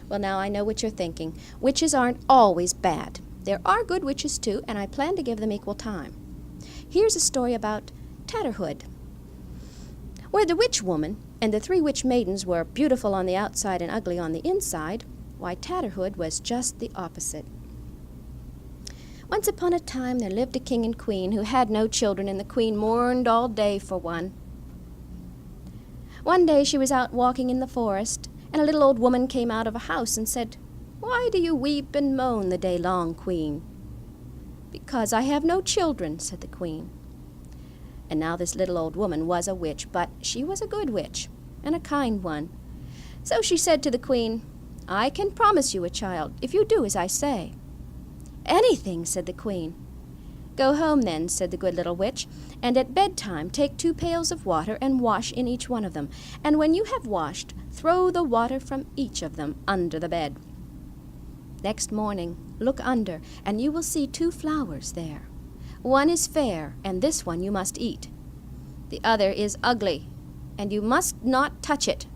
Well, now I know what you're thinking. Witches aren't always bad. There are good witches, too, and I plan to give them equal time. Here's a story about Tatterhood. Where the witch woman and the 3 witch maidens were beautiful on the outside and ugly on the inside, why, Tatterhood was just the opposite. Once upon a time there lived a king and queen who had no children, and the queen mourned all day for one. One day she was out walking in the forest, and a little old woman came out of a house and said, "Why do you weep and moan the day long, queen?" "Because I have no children," said the queen. And now this little old woman was a witch, but she was a good witch, and a kind one. So she said to the queen, "I can promise you a child, if you do as I say." "Anything," said the queen. "Go home then," said the good little witch, "and at bedtime take 2 pails of water and wash in each one of them. And when you have washed, throw the water from each of them under the bed. Next morning, look under, and you will see 2 flowers there. One is fair, and this one you must eat. The other is ugly, and you must not touch it.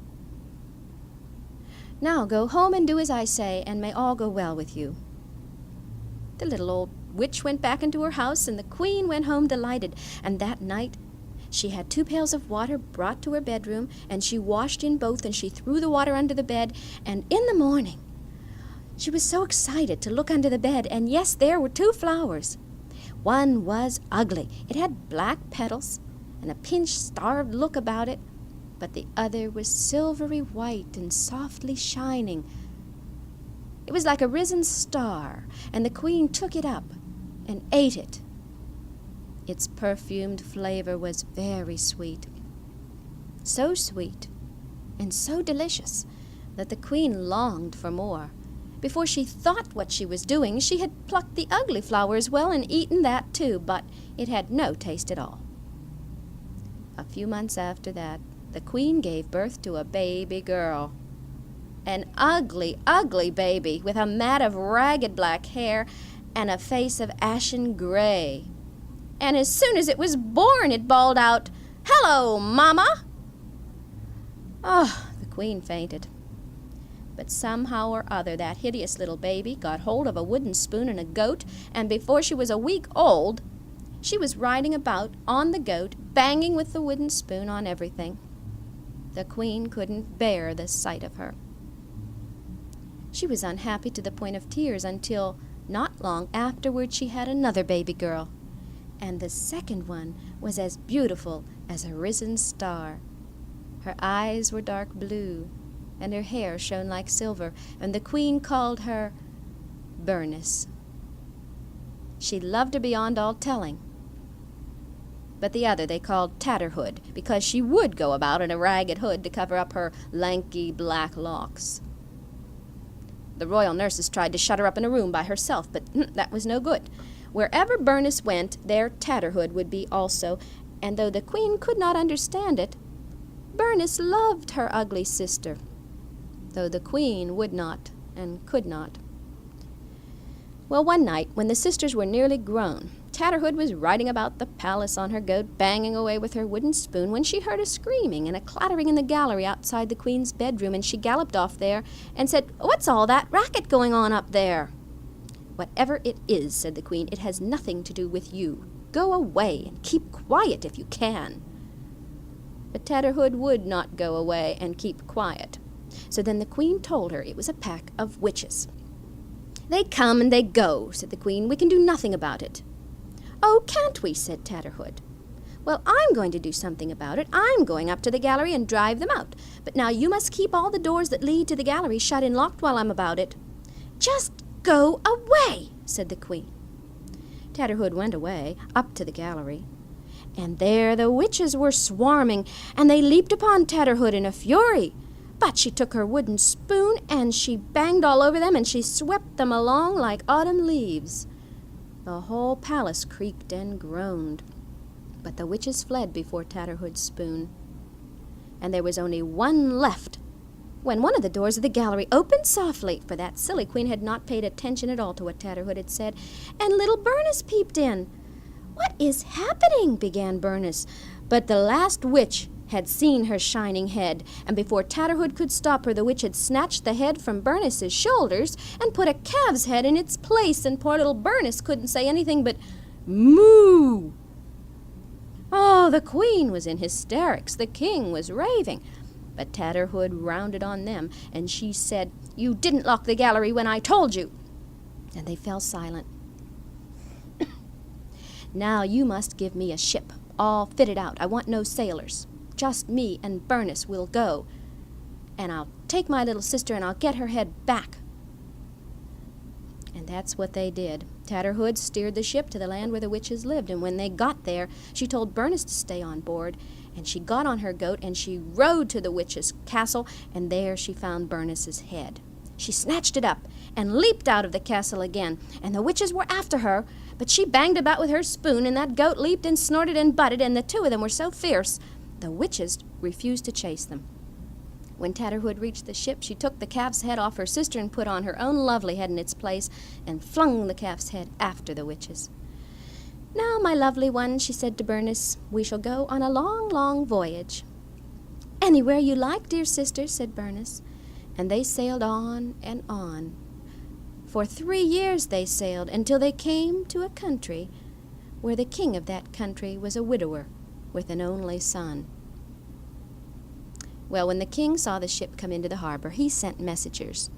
Now go home and do as I say, and may all go well with you." The little old witch went back into her house, and the queen went home delighted. And that night she had 2 pails of water brought to her bedroom, and she washed in both, and she threw the water under the bed. And in the morning she was so excited to look under the bed, and yes, there were 2 flowers. One was ugly. It had black petals and a pinched, starved look about it, but the other was silvery white and softly shining. It was like a risen star, and the queen took it up and ate it. Its perfumed flavor was very sweet, so sweet and so delicious that the queen longed for more. Before she thought what she was doing, she had plucked the ugly flower as well and eaten that too, but it had no taste at all. A few months after that, the queen gave birth to a baby girl. An ugly, ugly baby with a mat of ragged black hair and a face of ashen gray. And as soon as it was born, it bawled out, "Hello, Mama!" Oh, the queen fainted. But somehow or other that hideous little baby got hold of a wooden spoon and a goat, and before she was a week old, she was riding about on the goat, banging with the wooden spoon on everything. The queen couldn't bear the sight of her. She was unhappy to the point of tears until not long afterward she had another baby girl, and the second one was as beautiful as a risen star. Her eyes were dark blue, and her hair shone like silver, and the queen called her Bernice. She loved her beyond all telling. But the other they called Tatterhood, because she would go about in a ragged hood to cover up her lanky black locks. The royal nurses tried to shut her up in a room by herself, but that was no good. Wherever Bernice went, there Tatterhood would be also, and though the queen could not understand it, Bernice loved her ugly sister, though the queen would not and could not. Well, one night, when the sisters were nearly grown, Tatterhood was riding about the palace on her goat, banging away with her wooden spoon, when she heard a screaming and a clattering in the gallery outside the queen's bedroom, and she galloped off there and said, "What's all that racket going on up there?" "Whatever it is," said the queen, "it has nothing to do with you. Go away and keep quiet if you can." But Tatterhood would not go away and keep quiet. So then the queen told her it was a pack of witches. "They come and they go," said the queen. "We can do nothing about it." "Oh, can't we?" said Tatterhood. "Well, I'm going to do something about it. I'm going up to the gallery and drive them out. But now you must keep all the doors that lead to the gallery shut and locked while I'm about it." "Just go away," said the queen. Tatterhood went away, up to the gallery. And there the witches were swarming, and they leaped upon Tatterhood in a fury. But she took her wooden spoon, and she banged all over them, and she swept them along like autumn leaves. The whole palace creaked and groaned. But the witches fled before Tatterhood's spoon. And there was only one left, when one of the doors of the gallery opened softly, for that silly queen had not paid attention at all to what Tatterhood had said, and little Bernice peeped in. "What is happening?" began Bernice, but the last witch had seen her shining head, and before Tatterhood could stop her, the witch had snatched the head from Bernice's shoulders and put a calf's head in its place, and poor little Bernice couldn't say anything but moo. Oh, the queen was in hysterics. The king was raving. But Tatterhood rounded on them, and she said, "You didn't lock the gallery when I told you." And they fell silent. "Now you must give me a ship, all fitted out. I want no sailors. Just me and Bernice will go. And I'll take my little sister and I'll get her head back." And that's what they did. Tatterhood steered the ship to the land where the witches lived, and when they got there, she told Bernice to stay on board, and she got on her goat and she rode to the witch's castle, and there she found Bernice's head. She snatched it up and leaped out of the castle again, and the witches were after her, but she banged about with her spoon, and that goat leaped and snorted and butted, and the two of them were so fierce, the witches refused to chase them. When Tatterhood reached the ship, she took the calf's head off her sister and put on her own lovely head in its place, and flung the calf's head after the witches. "Now, my lovely one," she said to Bernice, "we shall go on a long, long voyage." "Anywhere you like, dear sister," said Bernice. And they sailed on and on. For 3 years they sailed, until they came to a country where the king of that country was a widower with an only son. Well, when the king saw the ship come into the harbor, he sent messengers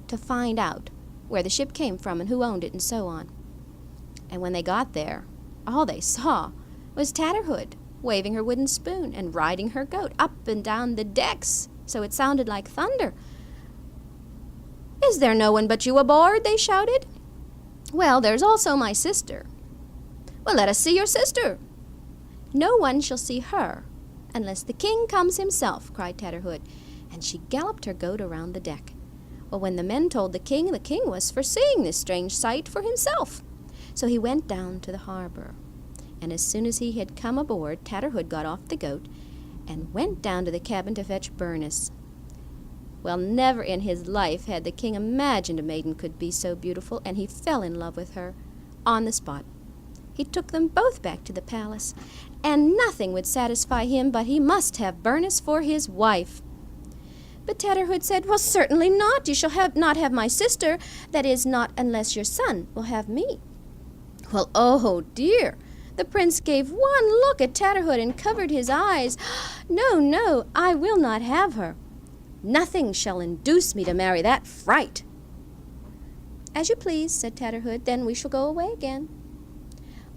to find out where the ship came from and who owned it and so on. And when they got there, all they saw was Tatterhood waving her wooden spoon and riding her goat up and down the decks, so it sounded like thunder. "Is there no one but you aboard?" they shouted. "Well, there's also my sister." "Well, let us see your sister." "No one shall see her unless the king comes himself," cried Tatterhood, and she galloped her goat around the deck. Well, when the men told the king was for seeing this strange sight for himself. So he went down to the harbor, and as soon as he had come aboard, Tatterhood got off the goat and went down to the cabin to fetch Bernice. Well, never in his life had the king imagined a maiden could be so beautiful, and he fell in love with her on the spot. He took them both back to the palace, and nothing would satisfy him but he must have Bernice for his wife. But Tatterhood said, "Well, certainly not. You shall not have my sister, that is, not unless your son will have me." Well, oh dear! The prince gave one look at Tatterhood and covered his eyes. "No, no, I will not have her. Nothing shall induce me to marry that fright." "As you please," said Tatterhood, "then we shall go away again."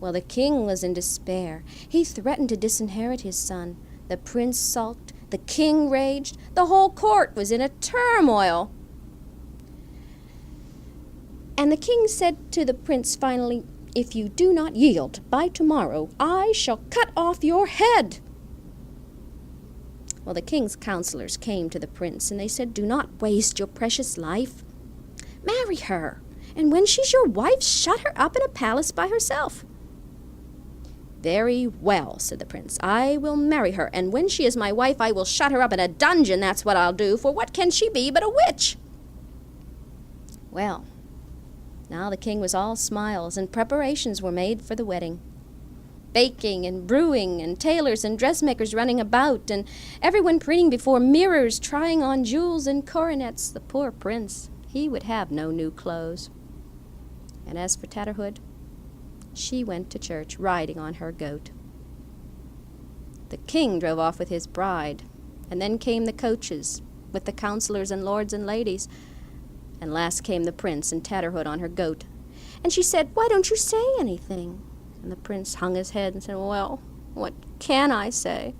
Well, the king was in despair. He threatened to disinherit his son. The prince sulked. The king raged. The whole court was in a turmoil. And the king said to the prince finally, "If you do not yield by tomorrow, I shall cut off your head." Well, the king's counselors came to the prince, and they said, "Do not waste your precious life. Marry her, and when she's your wife, shut her up in a palace by herself." "Very well," said the prince. "I will marry her, and when she is my wife, I will shut her up in a dungeon, that's what I'll do, for what can she be but a witch?" Well, now the king was all smiles, and preparations were made for the wedding. Baking and brewing, and tailors and dressmakers running about, and everyone preening before mirrors, trying on jewels and coronets. The poor prince, he would have no new clothes. And as for Tatterhood, she went to church riding on her goat. The king drove off with his bride, and then came the coaches with the counselors and lords and ladies, and last came the prince and Tatterhood on her goat. And she said, "Why don't you say anything?" And the prince hung his head and said, "Well, what can I say?"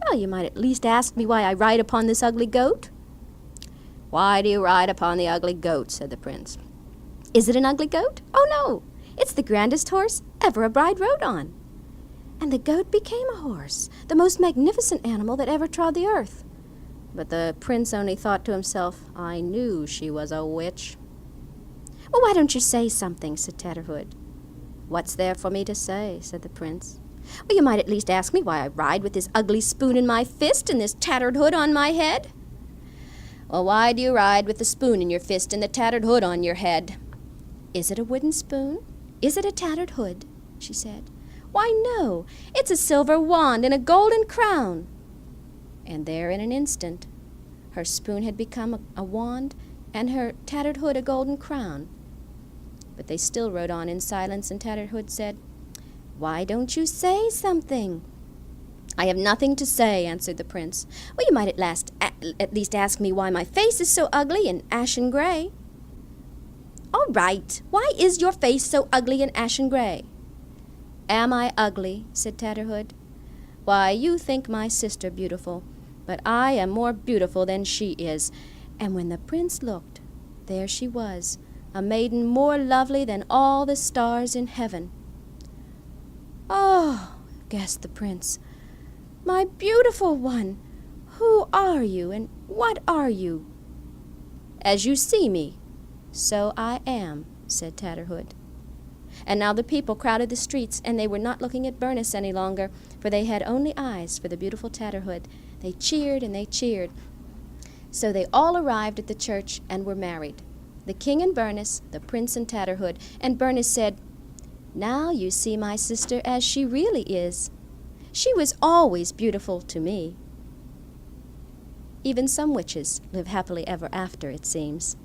"Well, you might at least ask me why I ride upon this ugly goat." "Why do you ride upon the ugly goat?" said the prince. "Is it an ugly goat? Oh, no. It's the grandest horse ever a bride rode on." And the goat became a horse, the most magnificent animal that ever trod the earth. But the prince only thought to himself, "I knew she was a witch." "Well, why don't you say something?" said Tatterhood. "What's there for me to say?" said the prince. "Well, you might at least ask me why I ride with this ugly spoon in my fist and this tattered hood on my head." "Well, why do you ride with the spoon in your fist and the tattered hood on your head?" "Is it a wooden spoon? Is it a tattered hood?" she said. Why, no, it's a silver wand and a golden crown. And there in an instant, her spoon had become a wand and her tattered hood a golden crown. But they still rode on in silence, and Tatterhood said, "Why don't you say something?" "I have nothing to say," answered the prince. "Well, you might at least ask me why my face is so ugly and ashen gray." "All right. Why is your face so ugly and ashen gray?" "Am I ugly?" said Tatterhood. "Why, you think my sister beautiful, but I am more beautiful than she is." And when the prince looked, there she was, a maiden more lovely than all the stars in heaven. "Oh," gasped the prince, "my beautiful one, who are you, and what are you?" "As you see me, so I am," said Tatterhood. And now the people crowded the streets, and they were not looking at Bernice any longer, for they had only eyes for the beautiful Tatterhood. They cheered and they cheered. So they all arrived at the church and were married, the king and Bernice, the prince and Tatterhood. And Bernice said, "Now you see my sister as she really is. She was always beautiful to me." Even some witches live happily ever after, it seems.